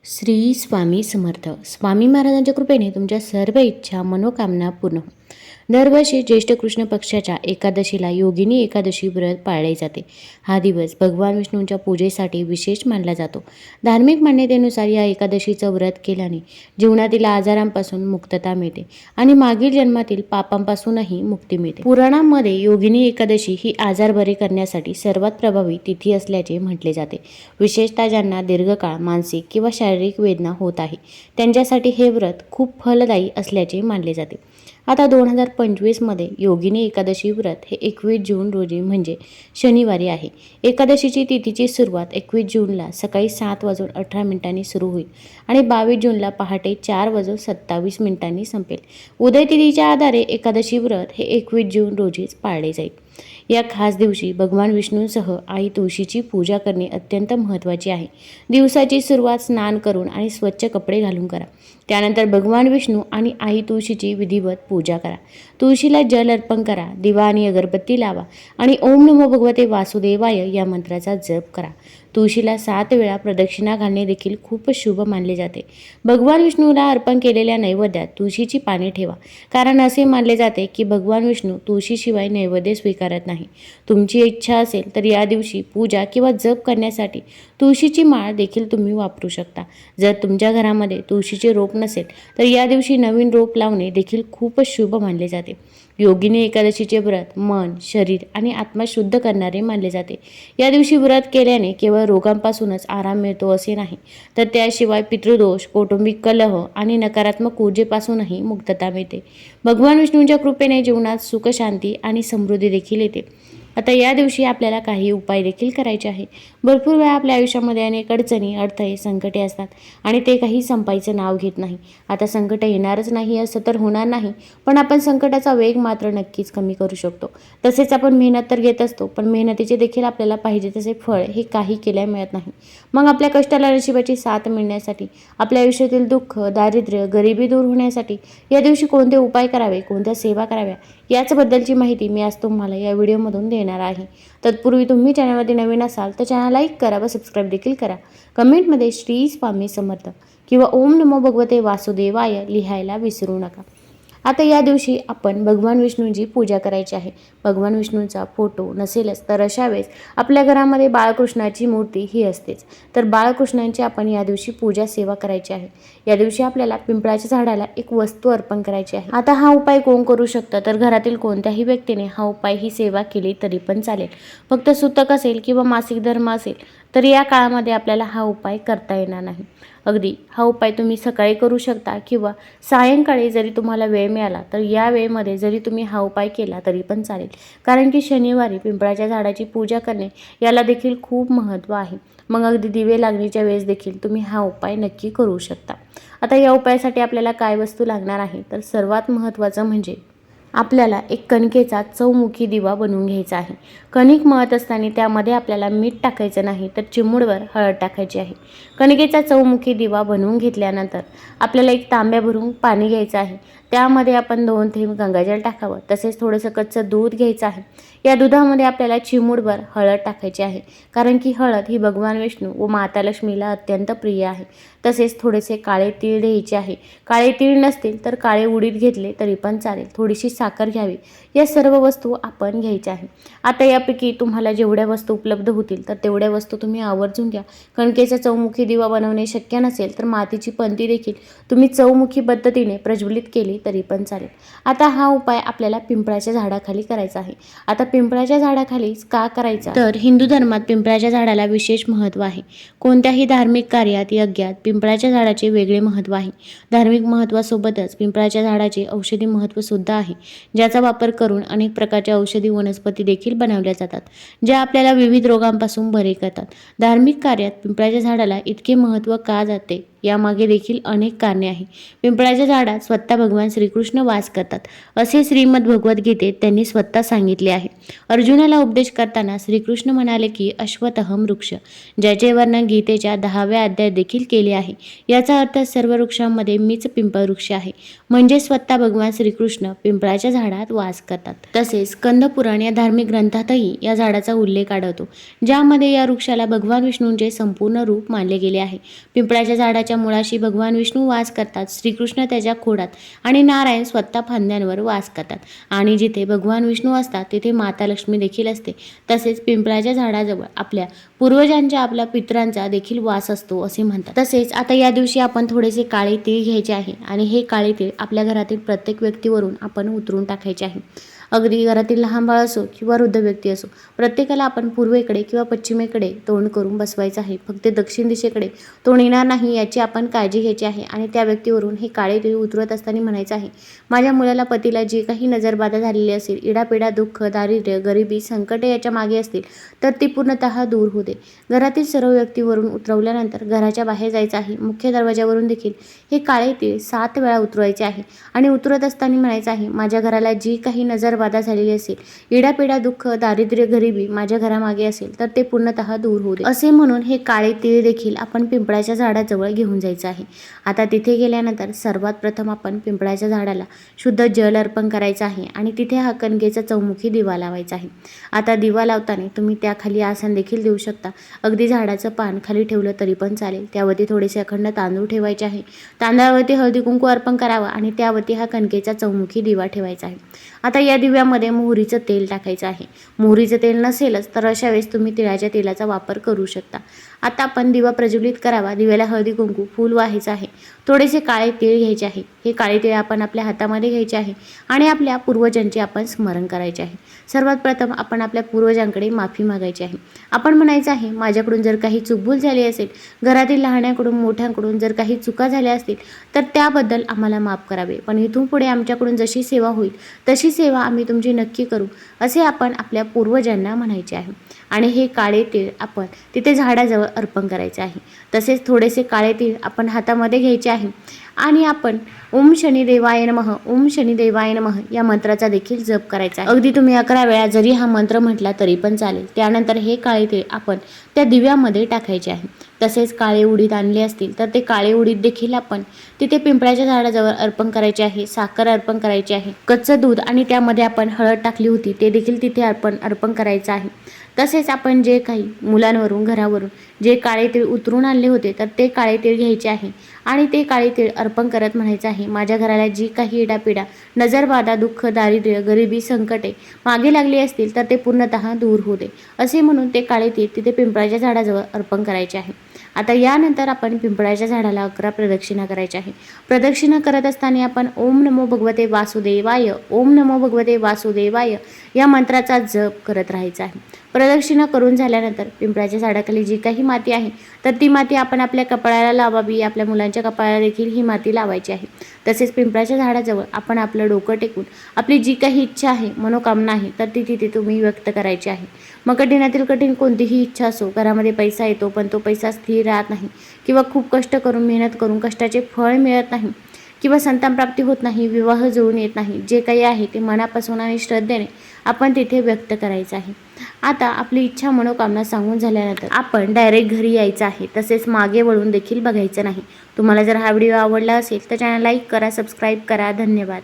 श्री स्वामी समर्थ. स्वामी महाराजांच्या कृपेने तुमच्या सर्व इच्छा मनोकामना पूर्ण हो. दरवर्षी ज्येष्ठ कृष्ण पक्षाच्या एकादशीला योगिनी एकादशी व्रत पाळले जाते. हा दिवस भगवान विष्णूंच्या पूजेसाठी विशेष मानला जातो. धार्मिक मान्यतेनुसार या एकादशीचं व्रत केल्याने जीवनातील आजारांपासून मुक्तता मिळते आणि मागील जन्मातील पापांपासूनही मुक्ती मिळते. पुराणांमध्ये योगिनी एकादशी ही आजार बरे करण्यासाठी सर्वात प्रभावी तिथी असल्याचे म्हटले जाते. विशेषतः ज्यांना दीर्घकाळ मानसिक किंवा शारीरिक वेदना होत आहे त्यांच्यासाठी हे व्रत खूप फलदायी असल्याचे मानले जाते. आता 2025मध्ये योगिनी एकादशी व्रत हे 21 जून रोजी म्हणजे शनिवारी आहे. एकादशीची तिथीची सुरुवात 21 जूनला सकाळी 7:18 सुरू होईल आणि 22 जूनला पहाटे 4:27 संपेल. उदय तिथीच्या आधारे एकादशी व्रत हे 21 जून रोजीच पाळले जाईल. या खास दिवशी भगवान विष्णूंसह आई तुळशीची पूजा करणे अत्यंत महत्त्वाचे आहे. दिवसाची सुरुवात स्नान करून आणि स्वच्छ कपडे घालून करा. त्यानंतर भगवान विष्णू आणि आई तुळशीची विधिवत पूजा करा. तुळशीला जल अर्पण करा, दिवा आणि अगरबत्ती लावा आणि ओम नमो भगवते वासुदेवाय या मंत्राचा जप करा. तुळशीला 7 वेळा प्रदक्षिणा घालणे देखील खूप शुभ मानले जाते. भगवान विष्णूला अर्पण केलेल्या नैवेद्यात तुळशीची पाने ठेवा, कारण असे मानले जाते की भगवान विष्णू तुळशीशिवाय नैवेद्य स्वीकारत नाही. तुमची इच्छा असेल तर या दिवशी पूजा किंवा जप करण्यासाठी तुळशीची माळ देखील तुम्ही वापरू शकता. जर तुमच्या घरामध्ये तुळशीचे रोप नसेल तर या दिवशी नवीन रोप लावणे देखील खूप शुभ मानले जाते. योगिनी एकादशीचे व्रत मन, शरीर आणि आत्मा शुद्ध करणारे मानले जाते. या दिवशी व्रत केल्याने केवळ रोगांपासूनच आराम मिळतो असे नाही, तर त्याशिवाय पितृदोष, कौटुंबिक कलह आणि नकारात्मक ऊर्जेपासूनही मुक्तता मिळते. भगवान विष्णूंच्या कृपेने जीवनात सुख, शांती आणि समृद्धी देखील येते. आता या दिवशी आपल्याला काही उपाय देखील करायचे आहे. भरपूर वेळा आपल्या आयुष्यामध्ये अनेक अडचणी, अडथळे, संकटे असतात आणि ते काही संपायचं नाव घेत नाही. आता संकट येणारच नाही असं तर होणार नाही, पण आपण संकटाचा वेग मात्र नक्कीच कमी करू शकतो. तसेच आपण मेहनत तर घेत असतो, पण मेहनतीचे देखील आपल्याला पाहिजे तसे फळ हे काही केल्या मिळत नाही. मग आपल्या कष्टाला नशिबाची साथ मिळण्यासाठी, आपल्या आयुष्यातील दुःख, दारिद्र्य, गरिबी दूर होण्यासाठी या दिवशी कोणते उपाय करावे, कोणत्या सेवा कराव्या याचबद्दलची माहिती मी आज तुम्हाला या व्हिडिओमधून देणार आहे. तत्पूर्वी तुम्ही चॅनलमध्ये नवीन असाल तर चॅनल लाईक करा व सबस्क्राईब देखील करा. कमेंटमध्ये श्री स्वामी समर्थ किंवा ओम नमो भगवते वासुदेवाय लिहायला विसरू नका. आता या दिवशी आपण भगवान विष्णूंची पूजा करायची आहे. भगवान विष्णूंचा फोटो नसेलच तर अशा वेळेस आपल्या घरामध्ये बाळकृष्णाची मूर्ती ही असतेच, तर बाळकृष्णांची आपण या दिवशी पूजा सेवा करायची आहे. या दिवशी आपल्याला पिंपळाच्या झाडाला एक वस्तू अर्पण करायची आहे. आता हा उपाय कोण करू शकतं, तर घरातील कोणत्याही व्यक्तीने हा उपाय ही सेवा केली तरी पण चालेल. फक्त सुतक असेल किंवा मासिक धर्म असेल तर या काळामध्ये आपल्याला हा उपाय करता येणार नाही. अगदी हा उपाय तुम्ही सकाळी करू शकता किंवा सायंकाळी जरी तुम्हाला वेळ मिळाला तर या वेळेमध्ये जरी तुम्ही हा उपाय केला तरी पण चालेल, कारण की शनिवारी पिंपळाच्या झाडाची पूजा करणे याला देखील खूप महत्त्व आहे. मग अगदी दिवे लागण्याच्या वेळेस देखील तुम्ही हा उपाय नक्की करू शकता. आता या उपायासाठी आपल्याला काय वस्तू लागणार आहे, तर सर्वात महत्त्वाचं म्हणजे आपल्याला एक कणकेचा चौमुखी दिवा बनवून घ्यायचा आहे. कणिक मळत असताना त्यामध्ये आपल्याला मीठ टाकायचं नाही, तर चिमूटभर हळद टाकायची आहे. कणकेचा चौमुखी दिवा बनवून घेतल्यानंतर आपल्याला एक तांब्या भरून पाणी घ्यायचं आहे. त्यामध्ये आपण 2 थेंब गंगाजल टाकावं. तसेच थोडंसं कच्चं दूध घ्यायचं आहे. या दुधामध्ये आपल्याला चिमूटभर हळद टाकायची आहे, कारण की हळद ही भगवान विष्णू व माता लक्ष्मीला अत्यंत प्रिय आहे. तसेच थोडेसे काळे तीळ घ्यायचे आहे. काळे तीळ नसतील तर काळे उडीद घेतले तरी पण चालेल. थोडीशी साखर घ्यावी. या सर्व वस्तू आपण घ्यायच्या आहे. आता यापैकी तुम्हाला जेवढ्या वस्तू उपलब्ध होतील तर तेवढ्या वस्तू तुम्ही आवर्जून घ्या. कणकेचा चौमुखी दिवा बनवणे शक्य नसेल तर मातीची पंती देखील तुम्ही चौमुखी पद्धतीने प्रज्वलित केली तरी पण चालेल. आता हा उपाय आपल्याला पिंपळाच्या झाडाखाली करायचा आहे. आता पिंपळाच्या झाडाखालीच का करायचा, तर हिंदू धर्मात पिंपळाच्या झाडाला विशेष महत्त्व आहे. कोणत्याही धार्मिक कार्यात, यज्ञात पिंपळाच्या झाडाचे वेगळे महत्त्व आहे. धार्मिक महत्त्वासोबतच पिंपळाच्या झाडाचे औषधी महत्त्व सुद्धा आहे, ज्याचा वापर करून अनेक प्रकारच्या औषधी वनस्पती देखील बनवल्या जातात, ज्या आपल्याला विविध रोगांपासून बरे करतात. धार्मिक कार्यात पिंपळाच्या झाडाला इतके महत्त्व का जाते यामागे देखील अनेक कारणे आहेत. पिंपळाच्या झाडात स्वतः भगवान श्रीकृष्ण वास करतात असे श्रीमद भगवद्गीतेत त्यांनी स्वतः सांगितले आहे. अर्जुनाला उपदेश करताना श्रीकृष्ण म्हणाले की अश्वत्थम वृक्ष, ज्याचे वर्णन गीतेच्या 10व्या अध्यायात देखील केले आहे. याचा अर्थ सर्व वृक्षांमध्ये मीच पिंपळ वृक्ष आहे, म्हणजे स्वतः भगवान श्रीकृष्ण पिंपळाच्या झाडात वास करतात. तसेच स्कंद पुराण या धार्मिक ग्रंथातही या झाडाचा उल्लेख आढळतो, ज्यामध्ये या वृक्षाला भगवान विष्णूंचे संपूर्ण रूप मानले गेले आहे. पिंपळाच्या झाडाच्या वृक्षाच्या मुळाशी भगवान विष्णू वास करतात, श्रीकृष्ण त्याच्या खोडात आणि नारायण स्वतः फांद्यांवर वास करतात. आणि जिथे भगवान विष्णू असतात तिथे माता लक्ष्मी देखील असते. तसेच पिंपळाच्या झाडाजवळ आपल्या पूर्वजांच्या, आपल्या पितरांचा देखील वास असतो असे म्हणतात. तसेच आता या दिवशी आपण थोडेसे काळे तीळ घ्यायचे आहे आणि हे काळे तीळ आपल्या घरातील प्रत्येक व्यक्तीवरून आपण उतरून टाकायचे आहे. अगदी घरातील लहान बाळ असो किंवा वृद्ध व्यक्ती असो, प्रत्येकाला आपण पूर्वेकडे किंवा पश्चिमेकडे तोंड करून बसवायचं आहे. फक्त दक्षिण दिशेकडे तोंड येणार नाही याची आपण काळजी घ्यायची आहे. आणि त्या व्यक्तीवरून हे काळे तीळ उतरवत असताना म्हणायचं आहे, माझ्या मुलाला, पतीला जी काही नजरबाधा झालेली असेल, इडापिडा, दुःख, दारिद्र्य, गरिबी, संकटे याच्या मागे असतील तर ती पूर्णतः दूर होऊ दे. घरातील सर्व व्यक्तीवरून उतरवल्यानंतर घराच्या बाहेर जायचं आहे. मुख्य दरवाजावरून देखील हे काळे तीळ 7 वेळा उतरवायचे आहे. आणि उतरत असताना म्हणायचं आहे, माझ्या घराला जी काही नजरबाधा झालेली असेल, इडापिडा, दुःख, दारिद्र्य, गरिबी माझ्या घरामागे असेल तर ते पूर्णतः दूर होऊ दे असे म्हणून हे काळे तीळ देखील आपण पिंपळाच्या झाडाजवळ घेऊन जायचं आहे. आता तिथे गेल्यानंतर सर्वात प्रथम आपण पिंपळाच्या झाडाला शुद्ध जल अर्पण करायचं आहे आणि तिथे हा कणकेचा चौमुखी दिवा लावायचा आहे. आता दिवा लावताना तुम्ही त्याखाली आसन देखील देऊ शकता. अगदी झाडाचं पान खाली ठेवलं तरी पण चालेल. त्यावरती थोडेसे अखंड तांदूळ ठेवायचे आहे. तांदळावरती हळदी कुंकू अर्पण करावा आणि त्यावरती हा कणकेचा चौमुखी दिवा ठेवायचा आहे. आता या दिव्यामध्ये मोहरीचं तेल टाकायचं आहे. मोहरीचं तेल नसेलच तर अशा वेळेस तुम्ही तिळाच्या तेलाचा वापर करू शकता. आता आपण दिवा प्रज्वलित करावा. दिव्याला हळदी कुंकू, फूल व्हायचं आहे. थोडेसे काळे तीळ घ्यायचे आहे. हे काळे तीळ आपण आपल्या हातामध्ये घ्यायचे आहे आणि आपल्या पूर्वजांचे आपण स्मरण करायचे आहे. सर्वात प्रथम आपण आपल्या पूर्वजांकडे माफी मागायची आहे. आपण म्हणायचं आहे, माझ्याकडून जर काही चूकभूल झाली असेल, घरातील लहानाकडून मोठ्यांकडून जर काही चुका झाल्या असतील तर त्याबद्दल आम्हाला माफ करावे. पण इथून पुढे आमच्याकडून जशी सेवा होईल तशी सेवा आम्ही तुमची नक्की करू असे आपण आपल्या पूर्वजांना म्हणायचे आहे. आणि हे काळे तीळ आपण तिथे झाडाजवळ अर्पण करायचे आहे. तसेच थोडेसे काळे तीळ आपण हातामध्ये घ्यायचे आहे आणि आपण ओम शनिदेवाय नमः, ओम शनिदेवाय नमः या मंत्राचा देखील जप करायचा आहे. अगदी तुम्ही 11 वेळा जरी हा मंत्र म्हटला तरी पण चालेल. त्यानंतर हे काळे तीळ आपण त्या दिव्यामध्ये टाकायचे आहे. तसेच काळे उडीद आणले असतील तर ते काळे उडीद देखील आपण तिथे पिंपळाच्या झाडाजवळ अर्पण करायचे आहे. साखर अर्पण करायची आहे. कच्चं दूध आणि त्यामध्ये आपण हळद टाकली होती ते देखील तिथे अर्पण करायचं आहे. तसेच आपण जे काही मुलांवरून, घरावरून जे काळे तीळ उतरून आणले होते तर ते काळे तीळ घ्यायचे आहे आणि ते काळे तीळ अर्पण करत म्हणायचं आहे, माझ्या घराला जी काही इडापिडा, नजरबाधा, दुःख, दारिद्र्य, गरिबी, संकटे मागे लागली असतील तर ते पूर्णतः दूर होऊ दे असे म्हणून ते काळे तीळ तिथे पिंपळाच्या झाडाजवळ अर्पण करायचे आहे. आता यानंतर आपण पिंपळाच्या झाडाला 11 प्रदक्षिणा करायच्या आहे. प्रदक्षिणा करत असताना आपण ओम नमो भगवते वासुदेवाय, ओम नमो भगवते वासुदेवाय या मंत्राचा जप करत राहायचा आहे. प्रदक्षिणा करून झाल्यानंतर पिंपळाच्या झाडाखाली जी काही माती आहे तर ती माती आपण आपल्या कपाळाला लावावी. आपल्या मुलांच्या कपाळाला देखील ही माती लावायची आहे. तसेच पिंपळाच्या झाडाजवळ आपण आपलं डोकं टेकून आपली जी काही इच्छा आहे, मनोकामना आहे तर ती तिथे तुम्ही व्यक्त करायची आहे. मग कठीणातील कठीण कोणतीही इच्छा असो, घरामध्ये पैसा येतो पण तो पैसा स्थिर राहत नाही किंवा खूप कष्ट करून, मेहनत करून कष्टाचे फळ मिळत नाही किंवा संतान प्राप्ती होत नाही, विवाह जुळून येत नाही, जे काही आहे ते मनापासून आणि श्रद्धेने आपण तिथे व्यक्त करायचं आहे. आता आपली इच्छा, मनोकामना सांगून झाल्यानंतर आपण डायरेक्ट घरी यायचं आहे. तसेच मागे वळून देखील बघायचं नाही. तुम्हाला जर हा व्हिडिओ आवडला असेल तर चॅनल लाईक करा, सबस्क्राईब करा. धन्यवाद.